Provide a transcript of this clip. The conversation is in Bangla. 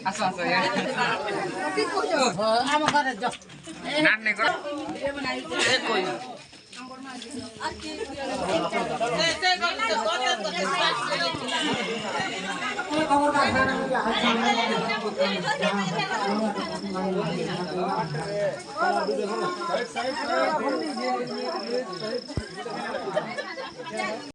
আচ্ছা আচ্ছা আমার ঘরে যাও নাট নেই কর এ কই খবর